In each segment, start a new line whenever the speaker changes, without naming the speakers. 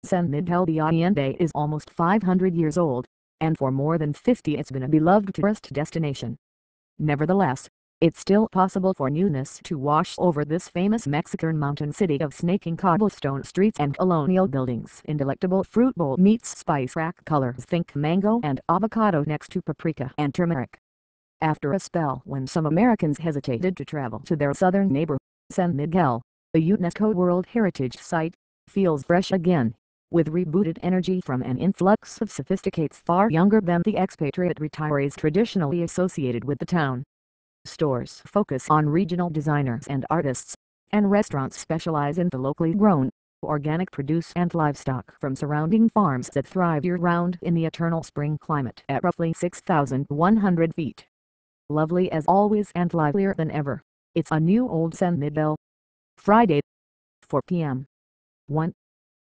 San Miguel de Allende is almost 500 years old, and for more than 50 it's been a beloved tourist destination. Nevertheless, it's still possible for newness to wash over this famous Mexican mountain city of snaking cobblestone streets and colonial buildings in delectable fruit bowl meets spice rack colors. Think mango and avocado next to paprika and turmeric. After a spell when some Americans hesitated to travel to their southern neighbor, San Miguel, a UNESCO World Heritage Site, feels fresh again, with rebooted energy from an influx of sophisticates far younger than the expatriate retirees traditionally associated with the town. Stores focus on regional designers and artists, and restaurants specialize in the locally grown, organic produce and livestock from surrounding farms that thrive year-round in the eternal spring climate at roughly 6,100 feet. Lovely as always and livelier than ever, it's a new old San Miguel. Friday, 4 p.m. 1.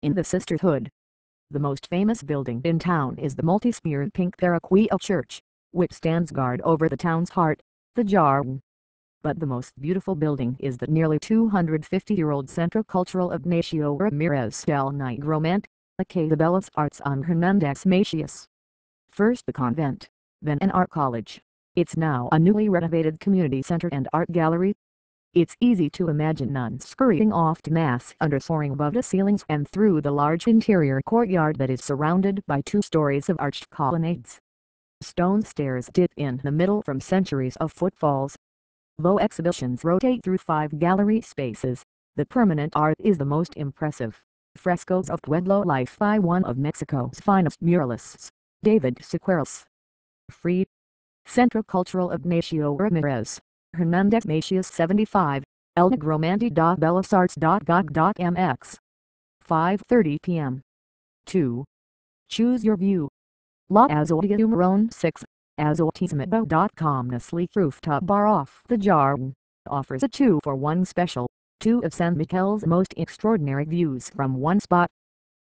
In the Sisterhood. The most famous building in town is the multi-spiered pink Parroquia Church, which stands guard over the town's heart, the Jardín. But the most beautiful building is the nearly 250-year-old Centro Cultural Ignacio Ramirez del Nigromante, a Casa de Bellas Arts on Hernandez Macias. First the convent, then an art college. It's now a newly renovated community center and art gallery. It's easy to imagine nuns scurrying off to mass under soaring above the ceilings and through the large interior courtyard that is surrounded by 2 stories of arched colonnades. Stone stairs dip in the middle from centuries of footfalls. Though exhibitions rotate through 5 gallery spaces, the permanent art is the most impressive. Frescoes of Pueblo life by one of Mexico's finest muralists, David Siqueiros. Free. Centro Cultural Ignacio Ramirez, Hernandez Macias 75, El Nigromante de Bellas Arts.gov.mx. 5:30 p.m. 2. Choose your view. La Azotea Número 6, azotismo.com. A sleek rooftop bar off the Jardín offers a 2-for-1 special, 2 of San Miguel's most extraordinary views from one spot.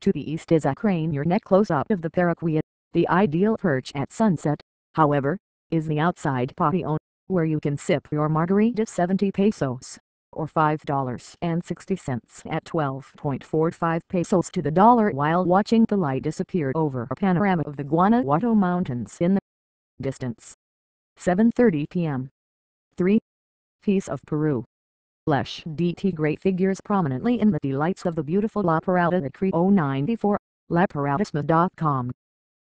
To the east is a crane-your-neck close-up of the Parroquia. The ideal perch at sunset, however, is the outside patio, where you can sip your margarita 70 pesos, or $5.60 at 12.45 pesos to the dollar, while watching the light disappear over a panorama of the Guanajuato Mountains in the distance. 7:30 p.m. 3. Piece of Peru. Flesh DT Great figures prominently in the delights of the beautiful La Parada at Creo 94, laparadismo.com.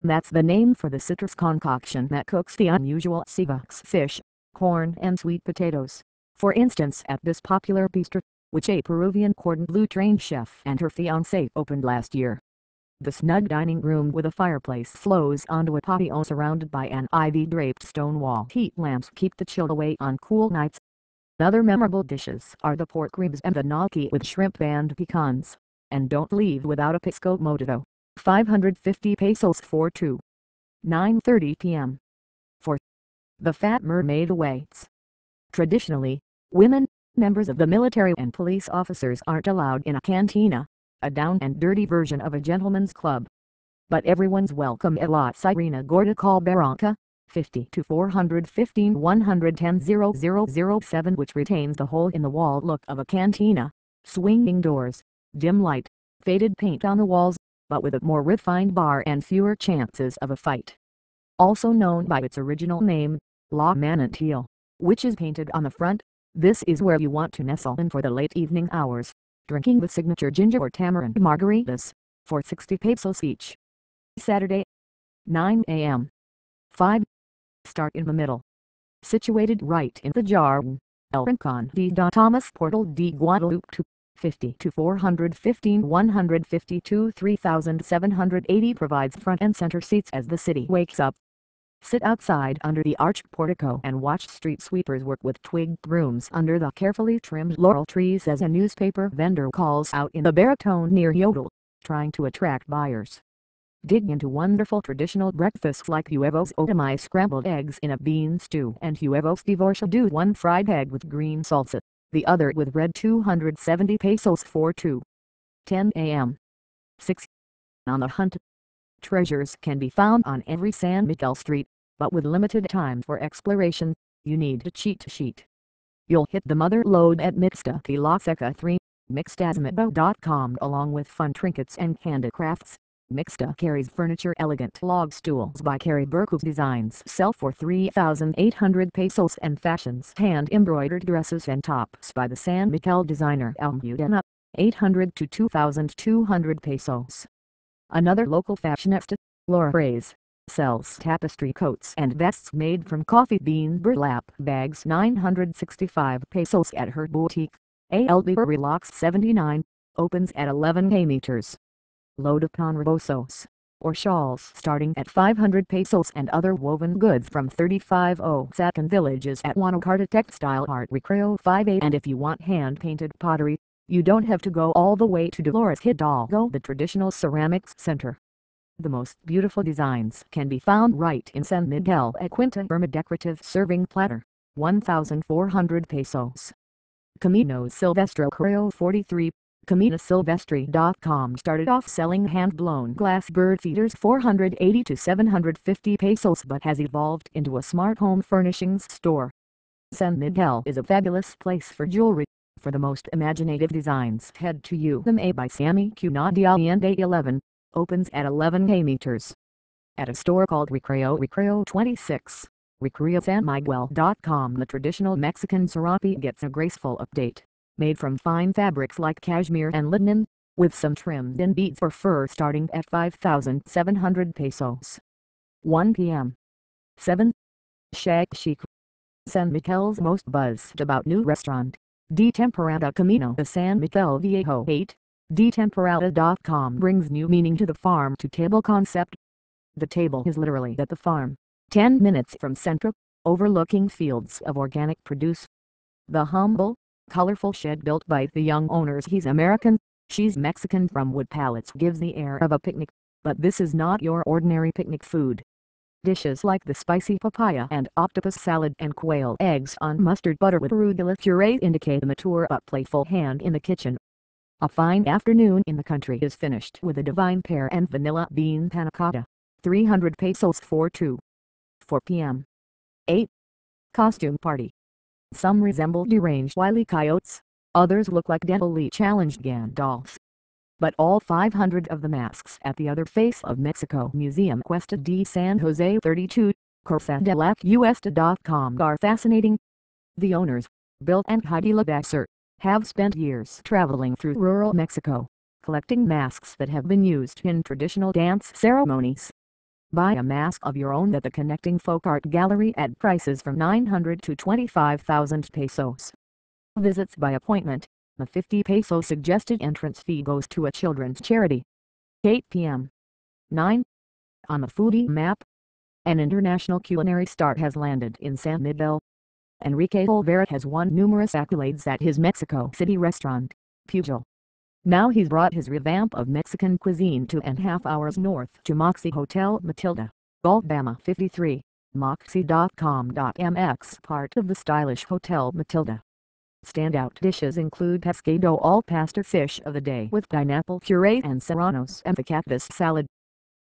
That's the name for the citrus concoction that cooks the unusual ceviche fish, corn and sweet potatoes. For instance, at this popular bistro, which a Peruvian cordon bleu trained chef and her fiancé opened last year. The snug dining room with a fireplace flows onto a patio surrounded by an ivy-draped stone wall. Heat lamps keep the chill away on cool nights. Other memorable dishes are the pork ribs and the gnocchi with shrimp and pecans. And don't leave without a pisco mojito. 550 pesos for 2. 9:30 p.m. 4. The Fat Mermaid awaits. Traditionally, women, members of the military and police officers aren't allowed in a cantina, a down and dirty version of a gentleman's club. But everyone's welcome at La Sirena Gorda Calbaranca, 50 to 415 110 0007, which retains the hole-in-the-wall look of a cantina, swinging doors, dim light, faded paint on the walls, but with a more refined bar and fewer chances of a fight. Also known by its original name, La Manantial, which is painted on the front, this is where you want to nestle in for the late evening hours, drinking the signature ginger or tamarind margaritas, for 60 pesos each. Saturday, 9 a.m. 5. Start in the middle. Situated right in the Jardín, El Rincón de Thomas Portal de Guadalupe, 50 to 415 152 3780 provides front and center seats as the city wakes up. Sit outside under the arched portico and watch street sweepers work with twig brooms under the carefully trimmed laurel trees as a newspaper vendor calls out in a baritone near yodel, trying to attract buyers. Dig into wonderful traditional breakfasts like huevos otomai scrambled eggs in a bean stew and huevos divorciado, one fried egg with green salsa, the other with red, 270 pesos for 2. 10 a.m. 6. On the hunt. Treasures can be found on every San Miguel street, but with limited time for exploration, you need a cheat sheet. You'll hit the mother lode at Mixta de la Seca 3, Mixtasmebo.com. Along with fun trinkets and handicrafts, Mixta carries furniture. Elegant log stools by Carrie Burkus Designs sell for 3,800 pesos, and fashions hand-embroidered dresses and tops by the San Miguel designer Almudena, 800 to 2,200 pesos. Another local fashionista, Laura Reyes, sells tapestry coats and vests made from coffee bean burlap bags, 965 pesos at her boutique. Allende Relax 79, opens at 11 meters. Load upon rebosos, or shawls starting at 500 pesos, and other woven goods from 35 Second Villages at Guanacarta. Textile Art Recreo 58. And if you want hand-painted pottery, you don't have to go all the way to Dolores Hidalgo, the traditional ceramics center. The most beautiful designs can be found right in San Miguel at Quinta Irma. Decorative serving platter, 1,400 pesos. Camino Silvestre Creo 43. CaminoSilvestre.com started off selling hand-blown glass bird feeders, 480 to 750 pesos, but has evolved into a smart home furnishings store. San Miguel is a fabulous place for jewelry. For the most imaginative designs, head to UMA by Sammy Q. Allende 11, opens at 11 meters. At a store called Recreo 26. RecreoSanMiguel.com. The traditional Mexican serape gets a graceful update, made from fine fabrics like cashmere and linen, with some trimmed in beads or fur, starting at 5,700 pesos. 1 p.m. 7. Shack Chic. San Miguel's most buzzed about new restaurant, De Temporada. Camino de San Miguel Viejo 8. DeTemporada.com brings new meaning to the farm-to-table concept. The table is literally at the farm, 10 minutes from Centro, overlooking fields of organic produce. The humble, colorful shed built by the young owners, he's American, she's Mexican, from wood pallets gives the air of a picnic, but this is not your ordinary picnic food. Dishes like the spicy papaya and octopus salad and quail eggs on mustard butter with arugula puree indicate a mature but playful hand in the kitchen. A fine afternoon in the country is finished with a divine pear and vanilla bean panna cotta, 300 pesos for two. 4 p.m. 8. Costume Party. Some resemble deranged wily coyotes, others look like dentally challenged Gandalfs. But all 500 of the masks at the Other Face of Mexico Museum Cuesta de San Jose 32, CorsaDelacUesta.com are fascinating. The owners, Bill and Heidi Labasser, have spent years traveling through rural Mexico, collecting masks that have been used in traditional dance ceremonies. Buy a mask of your own at the Connecting Folk Art Gallery at prices from 900 to 25,000 pesos. Visits by appointment. The 50 peso suggested entrance fee goes to a children's charity. 8 p.m. 9. On the foodie map. An international culinary star has landed in San Miguel. Enrique Olvera has won numerous accolades at his Mexico City restaurant, Pugil. Now he's brought his revamp of Mexican cuisine 2.5 hours north to Moxie Hotel Matilda, Alabama 53, Moxie.com.mx, part of the stylish Hotel Matilda. Standout dishes include pescado al pastor, fish of the day with pineapple puree and serranos, and the cactus salad.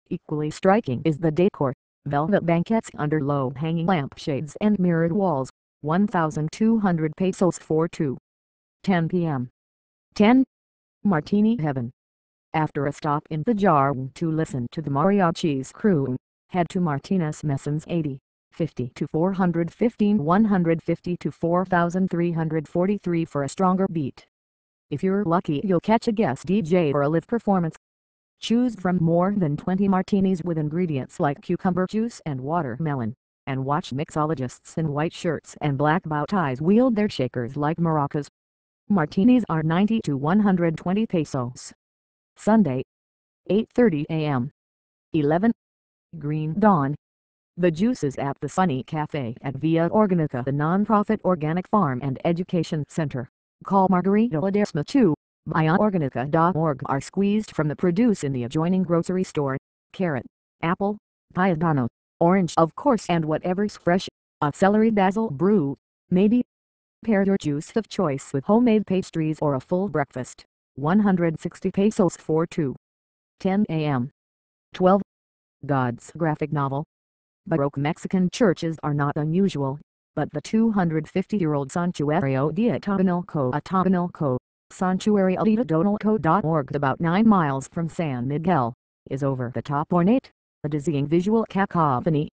Equally striking is the decor, velvet banquettes under low-hanging lampshades and mirrored walls, 1,200 pesos for two. 10 p.m. 10. Martini Heaven. After a stop in the jar to listen to the mariachi's crew, head to Martinez Messens 80. 50 to 415, 150 to 4,343 for a stronger beat. If you're lucky, you'll catch a guest DJ or a live performance. Choose from more than 20 martinis with ingredients like cucumber juice and watermelon, and watch mixologists in white shirts and black bow ties wield their shakers like maracas. Martinis are 90 to 120 pesos. Sunday, 8:30 a.m. 11. Green Dawn. The juices at the Sunny Cafe at Via Organica, the non-profit organic farm and education center. Call Margarita Ledesma 2. ViaOrganica.org are squeezed from the produce in the adjoining grocery store. Carrot, apple, paisano, orange of course, and whatever's fresh. A celery basil brew, maybe. Pair your juice of choice with homemade pastries or a full breakfast. 160 pesos for two. 10 a.m. 12. God's graphic novel. Baroque Mexican churches are not unusual, but the 250-year-old Santuario de Atotonilco Sanctuary Allende, about 9 miles from San Miguel, is over-the-top ornate, a dizzying visual cacophony.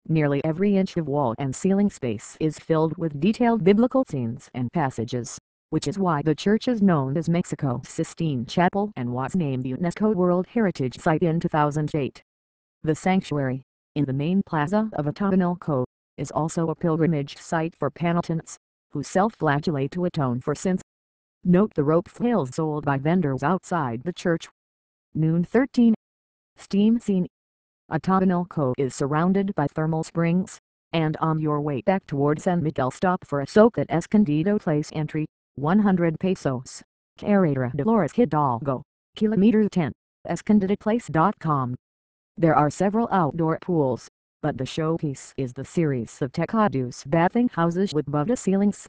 Nearly every inch of wall and ceiling space is filled with detailed biblical scenes and passages, which is why the church is known as Mexico's Sistine Chapel and was named UNESCO World Heritage Site in 2008. The sanctuary, in the main plaza of Atotonilco, is also a pilgrimage site for penitents, who self-flagellate to atone for sins. Note the rope flails sold by vendors outside the church. Noon 13. Steam scene. Atotonilco is surrounded by thermal springs, and on your way back toward San Miguel stop for a soak at Escondido Place entry, 100 pesos. Carretera de Flores Hidalgo, Kilometer 10, escondidoplace.com. There are several outdoor pools, but the showpiece is the series of tecados bathing houses with Buddha ceilings.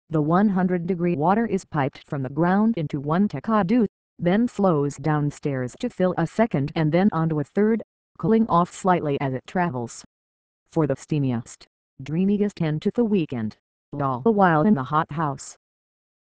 The 100-degree water is piped from the ground into one tecado, then flows downstairs to fill a second and then onto a third, cooling off slightly as it travels. For the steamiest, dreamiest end to the weekend, all the while in the hot house,